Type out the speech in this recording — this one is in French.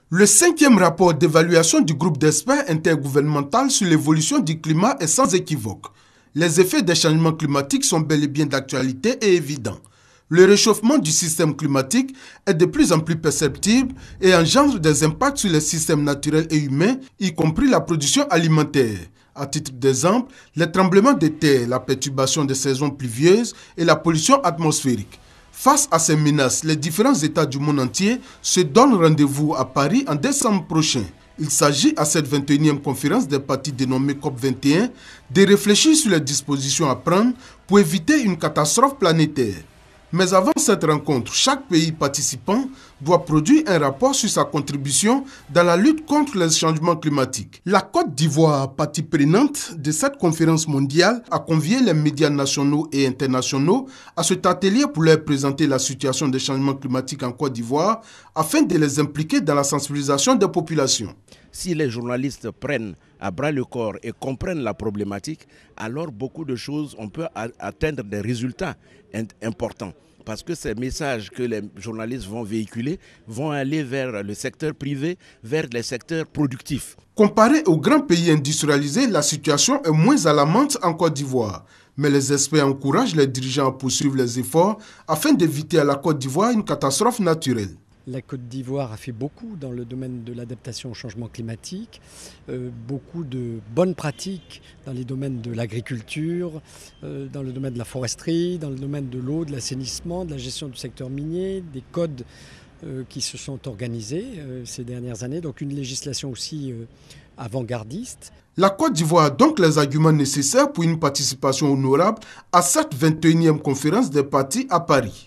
Le 5e rapport d'évaluation du groupe d'experts intergouvernemental sur l'évolution du climat est sans équivoque. Les effets des changements climatiques sont bel et bien d'actualité et évidents. Le réchauffement du système climatique est de plus en plus perceptible et engendre des impacts sur les systèmes naturels et humains, y compris la production alimentaire. À titre d'exemple, les tremblements de terre, la perturbation des saisons pluvieuses et la pollution atmosphérique. Face à ces menaces, les différents États du monde entier se donnent rendez-vous à Paris en décembre prochain. Il s'agit à cette 21e conférence des parties dénommée COP21 de réfléchir sur les dispositions à prendre pour éviter une catastrophe planétaire. Mais avant cette rencontre, chaque pays participant doit produire un rapport sur sa contribution dans la lutte contre les changements climatiques. La Côte d'Ivoire, partie prenante de cette conférence mondiale, a convié les médias nationaux et internationaux à cet atelier pour leur présenter la situation des changements climatiques en Côte d'Ivoire afin de les impliquer dans la sensibilisation des populations. Si les journalistes prennent à bras le corps et comprennent la problématique, alors beaucoup de choses, on peut atteindre des résultats importants. Parce que ces messages que les journalistes vont véhiculer vont aller vers le secteur privé, vers les secteurs productifs. Comparé aux grands pays industrialisés, la situation est moins alarmante en Côte d'Ivoire. Mais les experts encouragent les dirigeants à poursuivre les efforts afin d'éviter à la Côte d'Ivoire une catastrophe naturelle. La Côte d'Ivoire a fait beaucoup dans le domaine de l'adaptation au changement climatique, beaucoup de bonnes pratiques dans les domaines de l'agriculture, dans le domaine de la foresterie, dans le domaine de l'eau, de l'assainissement, de la gestion du secteur minier, des codes qui se sont organisés ces dernières années, donc une législation aussi avant-gardiste. La Côte d'Ivoire a donc les arguments nécessaires pour une participation honorable à cette 21e conférence des parties à Paris.